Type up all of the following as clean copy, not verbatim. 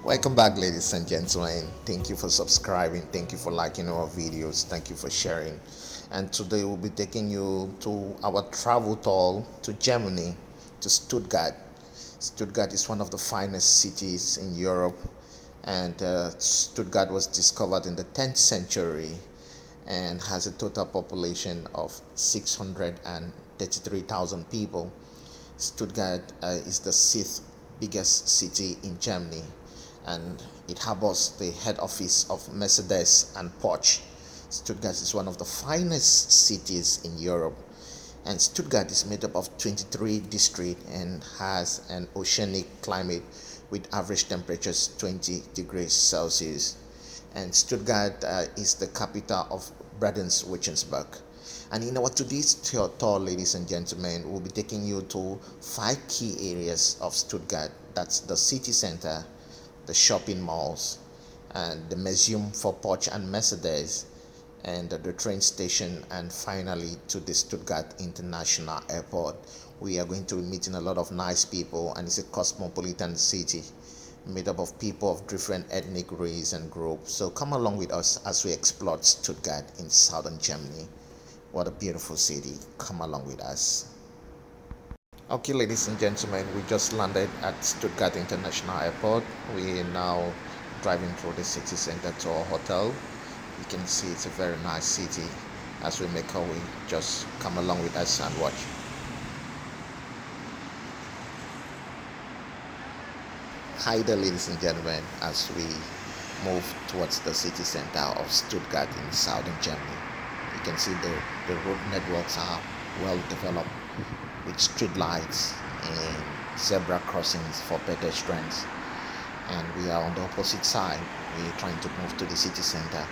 Welcome back, ladies and gentlemen. Thank you for subscribing. Thank you for liking our videos. Thank you for sharing. And today we'll be taking you to our travel tour to Germany, to Stuttgart. Stuttgart is one of the finest cities in Europe, and Stuttgart was discovered in the 10th century and has a total population of 633,000 people. Stuttgart is the sixth biggest city in Germany, and it harbors the head office of Mercedes and Porsche. Stuttgart is one of the finest cities in Europe, and Stuttgart is made up of 23 districts and has an oceanic climate with average temperatures 20 degrees Celsius. And Stuttgart is the capital of Baden's Wurttemberg. And in our today's tour, ladies and gentlemen, we'll be taking you to five key areas of Stuttgart. That's the city center, the shopping malls, and the museum for Porsche and Mercedes, and the train station, and finally to the Stuttgart International Airport. We are going to be meeting a lot of nice people, and it's a cosmopolitan city made up of people of different ethnic race and groups. So come along with us as we explore Stuttgart in southern Germany. What a beautiful city. Come along with us. Okay, ladies and gentlemen, we just landed at Stuttgart International Airport. We are now driving through the city center to our hotel. You can see it's a very nice city. As we make our way, just come along with us and watch. Hi there, ladies and gentlemen, as we move towards the city center of Stuttgart in southern Germany. You can see the road networks are well developed with street lights and zebra crossings for pedestrians. And we are on the opposite side. We're trying to move to the city center.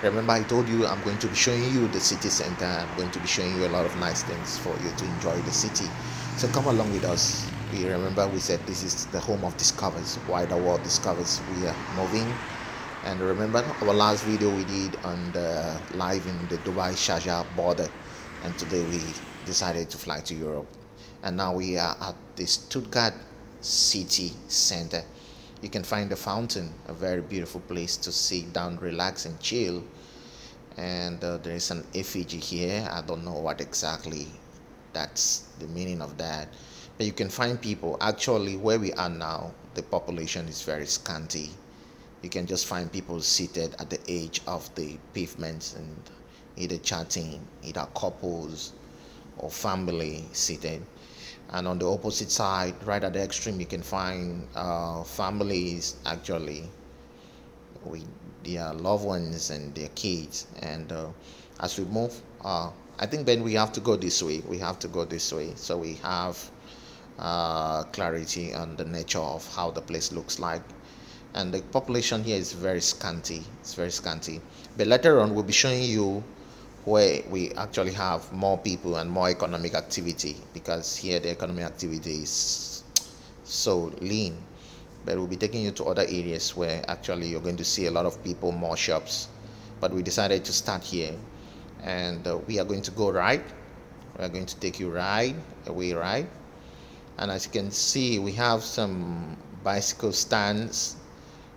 Remember, I told you I'm going to be showing you the city center. I'm going to be showing you a lot of nice things for you to enjoy the city. So come along with us. We said this is the home of discoveries. Why the world discovers. We are moving. And remember our last video we did on the live in the Dubai-Sharjah border, and today we decided to fly to Europe. And now we are at the Stuttgart city center. You can find the fountain, a very beautiful place to sit down, relax and chill. And there is an effigy here. I don't know what exactly that's the meaning of that, but you can find people. Actually, where we are now, the population is very scanty. You can just find people seated at the edge of the pavements and either chatting, either couples or family seated. And on the opposite side, right at the extreme, you can find families actually with their loved ones and their kids. And as we move, I think then we have to go this way. We have to go this way, so we have clarity on the nature of how the place looks like. And the population here is very scanty. It's very scanty. But later on, we'll be showing you where we actually have more people and more economic activity, because here the economic activity is so lean. But we'll be taking you to other areas where actually you're going to see a lot of people, more shops. But we decided to start here, and we are going to go right. We are going to take you right away, right. And as you can see, we have some bicycle stands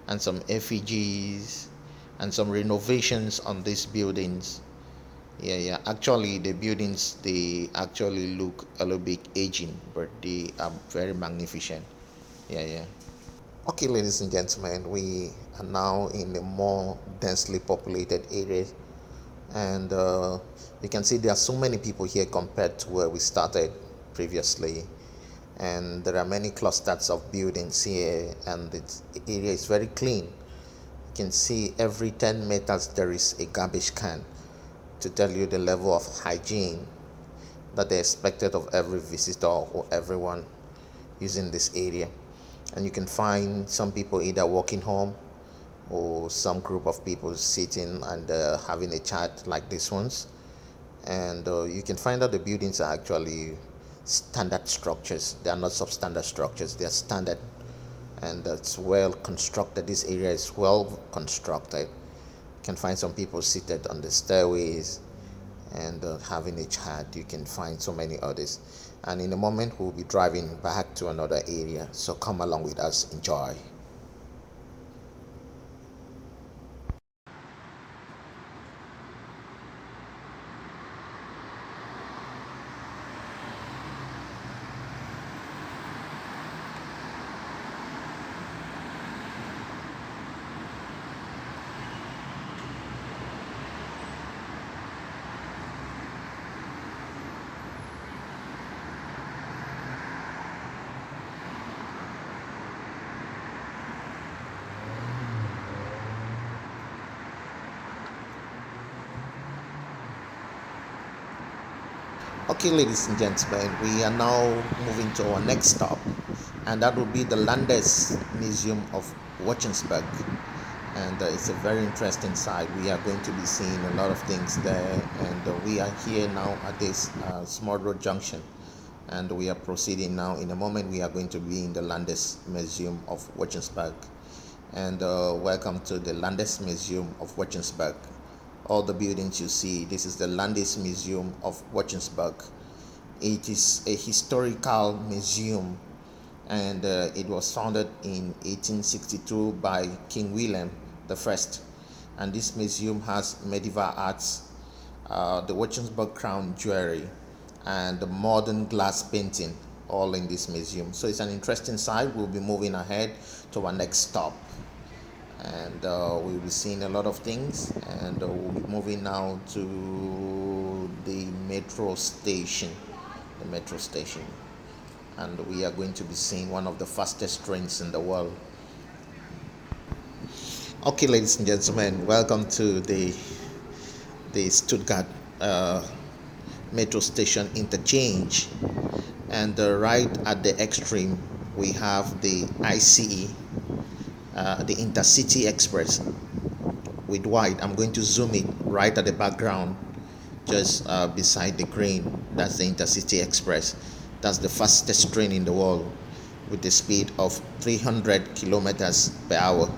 and some effigies and some renovations on these buildings. Yeah. Actually, the buildings, they actually look a little bit aging, but they are very magnificent. Yeah. Okay, ladies and gentlemen, we are now in a more densely populated area, and you can see there are so many people here compared to where we started previously. And there are many clusters of buildings here, and the area is very clean. You can see every 10 meters there is a garbage can, to tell you the level of hygiene that they expected of every visitor or everyone using this area. And you can find some people either walking home or some group of people sitting and having a chat like this ones. And you can find that the buildings are actually standard structures. They are not substandard structures. They are standard, and it's well constructed. This area is well constructed. You can find some people seated on the stairways and having a chat. You can find so many others. And in a moment, we'll be driving back to another area. So come along with us. Enjoy. Okay, ladies and gentlemen, we are now moving to our next stop, and that will be the Landesmuseum of Wurttemberg. And it's a very interesting site. We are going to be seeing a lot of things there, and we are here now at this small road junction, and we are proceeding now. In a moment, we are going to be in the Landesmuseum of Wurttemberg, and welcome to the Landesmuseum of Wurttemberg. All the buildings you see, this is the Landesmuseum of Wurttemberg. It is a historical museum, and it was founded in 1862 by King William I. And this museum has medieval arts, the Wurttemberg crown jewelry, and the modern glass painting, all in this museum. So it's an interesting site. We'll be moving ahead to our next stop, and we'll be seeing a lot of things, and we'll be moving now to the metro station. And we are going to be seeing one of the fastest trains in the world. Okay, ladies and gentlemen, welcome to the Stuttgart metro station interchange, and right at the extreme we have the ICE, the Intercity Express with white. I'm going to zoom it right at the background, just beside the crane. That's the Intercity Express. That's the fastest train in the world, with the speed of 300 kilometers per hour.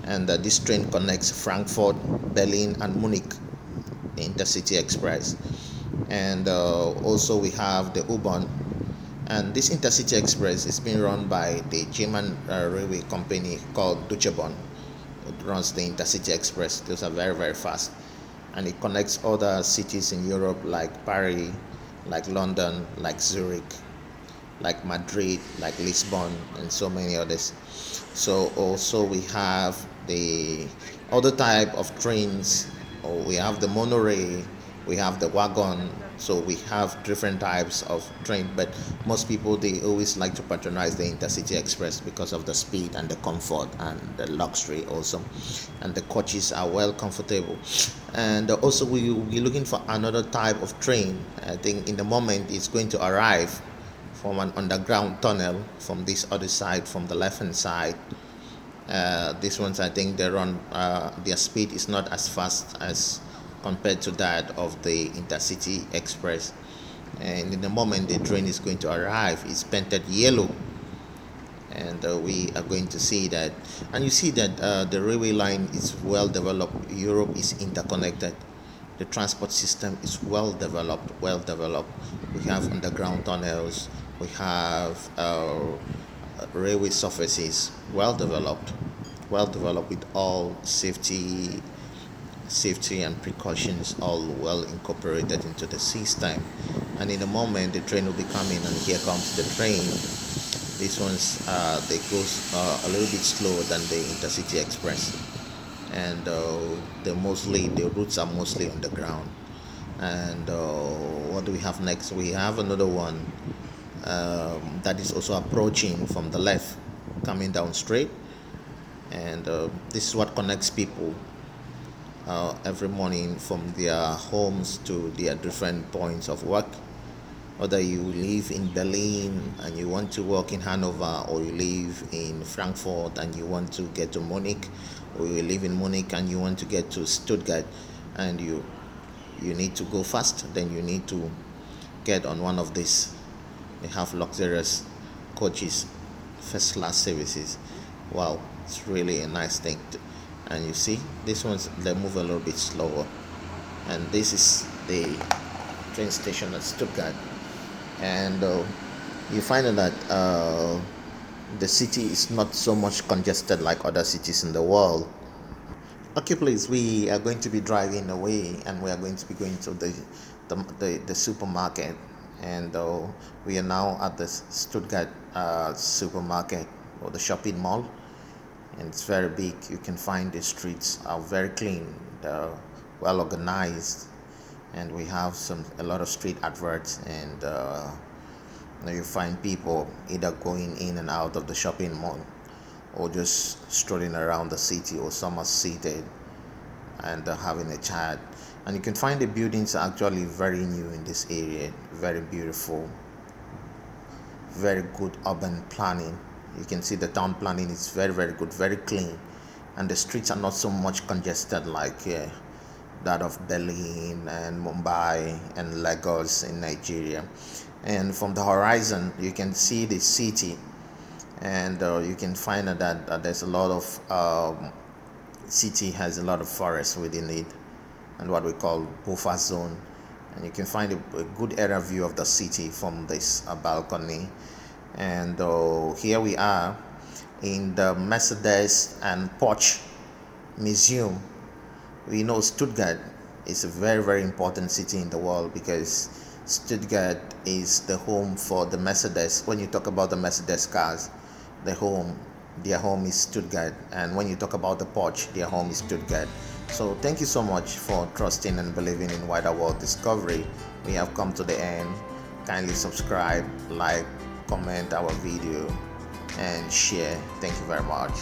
And this train connects Frankfurt, Berlin, and Munich, the Intercity Express. And also we have the U-Bahn. And this Intercity Express is being run by the German railway company called Deutsche Bahn. It runs the Intercity Express. Those are very, very fast. And it connects other cities in Europe like Paris, like London, like Zurich, like Madrid, like Lisbon, and so many others. So also we have the other type of trains. We have the monorail, we have the wagon. So we have different types of train, but most people, they always like to patronize the Intercity Express because of the speed and the comfort and the luxury also, and the coaches are well comfortable. And also we will be looking for another type of train. I think in the moment it's going to arrive from an underground tunnel from this other side, from the left hand side. These ones, I think they run, their speed is not as fast as compared to that of the Intercity Express. And in the moment the train is going to arrive, it's painted yellow, and we are going to see that. And you see that the railway line is well developed. Europe is interconnected. The transport system is well developed. We have underground tunnels, we have railway surfaces well developed with all safety and precautions all well incorporated into the system. And in a moment the train will be coming, and here comes the train. These ones, they goes a little bit slower than the Intercity Express, and the routes are mostly underground. And what do we have next? We have another one that is also approaching from the left, coming down straight. And this is what connects people every morning from their homes to their different points of work. Whether you live in Berlin and you want to work in Hanover, or you live in Frankfurt and you want to get to Munich, or you live in Munich and you want to get to Stuttgart, and you need to go fast, then you need to get on one of these. They have luxurious coaches, first class services. Wow, it's really a nice thing. And you see, these ones, they move a little bit slower. And this is the train station at Stuttgart. And you find that the city is not so much congested like other cities in the world. Okay, please, we are going to be driving away, and we are going to be going to the supermarket. And we are now at the Stuttgart supermarket, or the shopping mall. And it's very big. You can find the streets are very clean, they're well organized, and we have a lot of street adverts. And you find people either going in and out of the shopping mall, or just strolling around the city, or some are seated and having a chat. And you can find the buildings are actually very new in this area, very beautiful, very good urban planning. You can see the town planning is very, very good, very clean, and the streets are not so much congested like that of Berlin and Mumbai and Lagos in Nigeria. And from the horizon you can see the city, and you can find that there's a lot of city has a lot of forest within it, and what we call buffer zone, and you can find a good area view of the city from this balcony. And here we are in the Mercedes and Porsche museum. We know Stuttgart is a very, very important city in the world, because Stuttgart is the home for the Mercedes. When you talk about the Mercedes cars, their home is Stuttgart, and when you talk about the Porsche, their home is Stuttgart. So thank you so much for trusting and believing in Wider World Discovery. We have come to the end. Kindly subscribe, like, comment our video, and share. Thank you very much.